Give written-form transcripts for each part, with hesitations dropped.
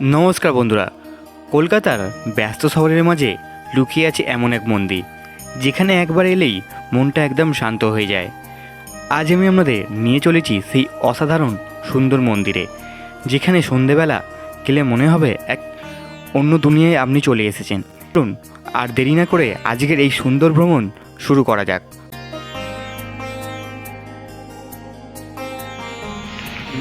নমস্কার বন্ধুরা, কলকাতার ব্যস্ত শহরের মাঝে লুকিয়ে আছে এমন এক মন্দির যেখানে একবার এলেই মনটা একদম শান্ত হয়ে যায়। আজ আমি আপনাদের নিয়ে চলেছি সেই অসাধারণ সুন্দর মন্দিরে, যেখানে সন্ধেবেলা গেলে মনে হবে এক অন্য দুনিয়ায় আপনি চলে এসেছেন। চলুন আর দেরি না করে আজকের এই সুন্দর ভ্রমণ শুরু করা যাক।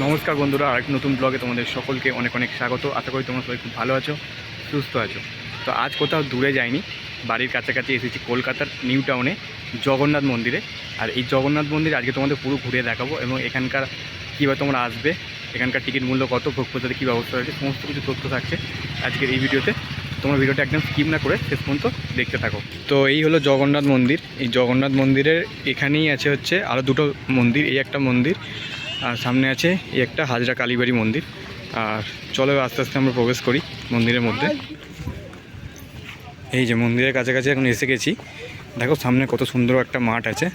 নমস্কার বন্ধুরা, আরেক নতুন ব্লগে তোমাদের সকলকে অনেক অনেক স্বাগত। আশা করি তোমরা সবাই খুব ভালো আছো, সুস্থ আছো। তো আজ কোথাও দূরে যাইনি, বাড়ির কাছাকাছি এসেছি কলকাতার নিউ টাউনে জগন্নাথ মন্দিরে। আর এই জগন্নাথ মন্দির আজকে তোমাদের পুরো ঘুরে দেখাবো এবং এখানকার কীভাবে তোমরা আসবে, এখানকার টিকিট মূল্য কত, ভোগ প্রসাদে কী ব্যবস্থা রয়েছে, সমস্ত কিছু তথ্য থাকছে আজকের এই ভিডিওতে। তোমরা ভিডিওটা একদম স্কিপ না করে শেষ পর্যন্ত দেখতে থাকো। তো এই হলো জগন্নাথ মন্দির। এই জগন্নাথ মন্দিরের এখানেই আছে হচ্ছে আরও দুটো মন্দির, এই একটা মন্দির আর সামনে আছে এই একটা হাজরা কালীবাড়ি মন্দির। আর চলো আস্তে আস্তে আমরা প্রবেশ করি মন্দিরের মধ্যে। এই যে মন্দিরের কাছাকাছি এখন এসে গেছি। দেখো সামনে কত সুন্দর একটা মাঠ আছে,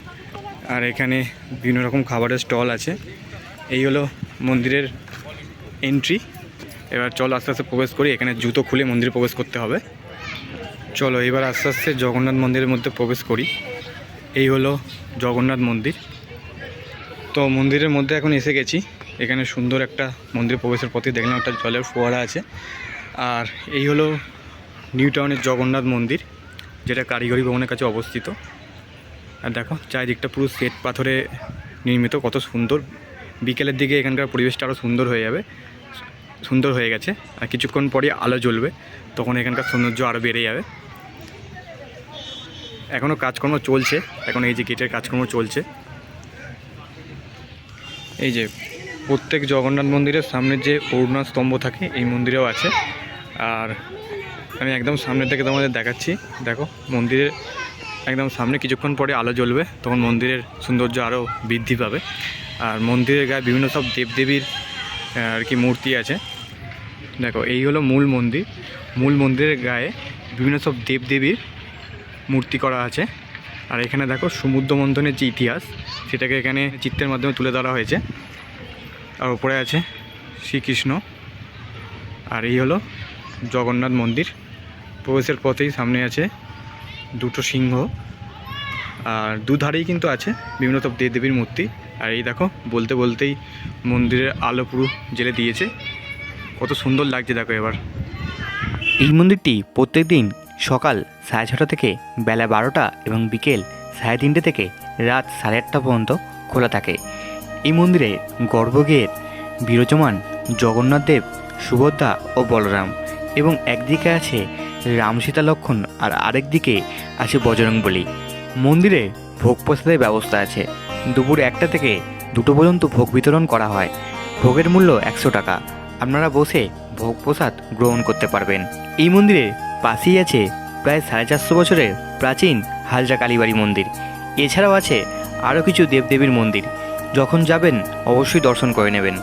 আর এখানে বিভিন্ন রকম খাবারের স্টল আছে। এই হলো মন্দিরের এন্ট্রি। এবার চলো আস্তে আস্তে প্রবেশ করি। এখানে জুতো খুলে মন্দিরে প্রবেশ করতে হবে। চলো এবার আস্তে আস্তে জগন্নাথ মন্দিরের মধ্যে প্রবেশ করি। এই হলো জগন্নাথ মন্দির। তো মন্দিরের মধ্যে এখন এসে গেছি। এখানে সুন্দর একটা মন্দির প্রবেশের পথে দেখলাম একটা জলের ফোয়ারা আছে। আর এই হলো নিউ টাউনের জগন্নাথ মন্দির, যেটা কারিগরি ভবনের কাছে অবস্থিত। আর দেখো চারিদিকটা পুরো শ্বেত পাথরে নির্মিত, কত সুন্দর। বিকেলের দিকে এখানকার পরিবেশটা আরও সুন্দর হয়ে গেছে। আর কিছুক্ষণ পরে আলো জ্বলবে, তখন এখানকার সৌন্দর্য আরও বেড়ে যাবে। এখনও কাজকর্ম চলছে, এখন এই যে গেটের কাজকর্ম চলছে। এই যে প্রত্যেক জগন্নাথ মন্দিরের সামনে যে অরুণা স্তম্ভ থাকে, এই মন্দিরেও আছে। আর আমি একদম সামনের থেকে তোমাদের দেখাচ্ছি। দেখো মন্দিরের একদম সামনে কিছুক্ষণ পরে আলো জ্বলবে, তখন মন্দিরের সৌন্দর্য আরও বৃদ্ধি পাবে। আর মন্দিরের গায়ে বিভিন্ন সব দেবদেবীর আর কি মূর্তি আছে। দেখো এই হলো মূল মন্দির। মূল মন্দিরের গায়ে বিভিন্ন সব দেবদেবীর মূর্তি করা আছে। আর এখানে দেখো সমুদ্র মন্থনের যে ইতিহাস, সেটাকে এখানে চিত্রের মাধ্যমে তুলে ধরা হয়েছে। আর উপরে আছে শ্রীকৃষ্ণ। আর এই হলো জগন্নাথ মন্দির। প্রবেশের পথেই সামনে আছে দুটো সিংহ, আর দুধারেই কিন্তু আছে বিভিন্ন সব দেবদেবীর মূর্তি। আর এই দেখো বলতে বলতেই মন্দিরের আলো পুরো জ্বেলে দিয়েছে, কত সুন্দর লাগছে দেখো। এবার এই মন্দিরটি প্রত্যেক দিন সকাল 6:30 থেকে বেলা 12টা এবং বিকেল 3:30 থেকে রাত 8:30 পর্যন্ত খোলা থাকে। এই মন্দিরে গর্ভগৃহের বিরাজমান জগন্নাথ দেব, সুভদ্রা ও বলরাম, এবং একদিকে আছে রাম সীতা লক্ষ্মণ আর আরেক দিকে আছে বজরংবলী। মন্দিরে ভোগ প্রসাদের ব্যবস্থা আছে। দুপুর 1টা থেকে 2টো পর্যন্ত ভোগ বিতরণ করা হয়। ভোগের মূল্য 100 টাকা। আপনারা বসে ভোগ প্রসাদ গ্রহণ করতে পারবেন। এই মন্দিরের পাশেই আছে প্রায় 450 বছরের প্রাচীন হাজরা কালীবাড়ি মন্দির। এছাড়াও আছে আরও কিছু দেবদেবীর মন্দির। যখন যাবেন অবশ্যই দর্শন করে নেবেন।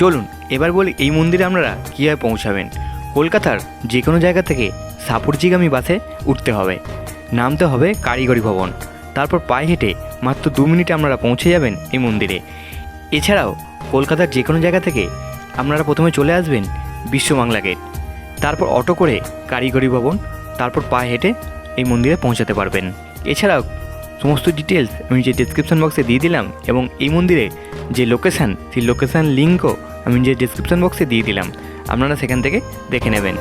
চলুন এবার বলি এই মন্দিরে আপনারা কীভাবে পৌঁছাবেন। কলকাতার যে কোনো জায়গা থেকে সাপুরজিগামী বাসে উঠতে হবে, নামতে হবে কারিগরি ভবন, তারপর পায়ে হেঁটে মাত্র 2 মিনিটে আপনারা পৌঁছে যাবেন এই মন্দিরে। এছাড়াও কলকাতার যে কোনো জায়গা থেকে আপনারা প্রথমে চলে আসবেন বিশ্ববাংলা গেট, তারপর অটো করে কারিগরি ভবন, তারপর পায়ে হেঁটে এই মন্দিরে পৌঁছাতে পারবেন। এছাড়াও সমস্ত ডিটেলস আমি যে ডেসক্রিপশন বক্সে দিয়ে দিলাম, এবং এই মন্দিরে যে লোকেশান, সেই লোকেশান লিঙ্কও আমি যে ডেসক্রিপশন বক্সে দিয়ে দিলাম, আপনারা সেখান থেকে দেখে নেবেন।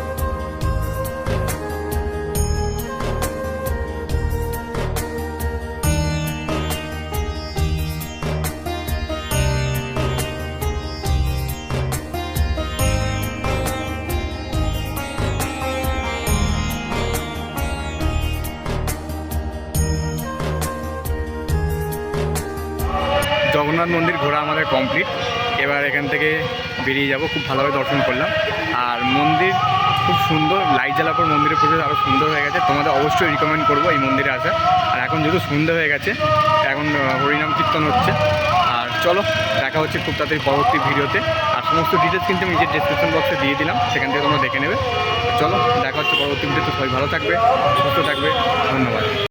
জগন্নাথ মন্দির ঘোরা আমাদের কমপ্লিট। এবার এখান থেকে বেরিয়ে যাব। খুব ভালোভাবে দর্শন করলাম। আর মন্দির খুব সুন্দর, লাইট জ্বালার পর মন্দিরের পরিবেশ আরও সুন্দর হয়ে গেছে। তোমাদের অবশ্যই রিকমেন্ড করবো এই মন্দিরে আসা। আর এখন যেহেতু সন্ধ্যা হয়ে গেছে, এখন হরিনাম কীর্তন হচ্ছে। আর চলো দেখা হচ্ছে খুব তাড়াতাড়ি পরবর্তী ভিডিওতে। আর সমস্ত ডিটেলস কিন্তু আমি নিজের ডেসক্রিপশন বক্সে দিয়ে দিলাম, সেখান থেকে তোমরা দেখে নেবে। চলো দেখা হচ্ছে পরবর্তী ভিডিওতে। সবাই ভালো থাকবে, সুস্থ থাকবে, ধন্যবাদ।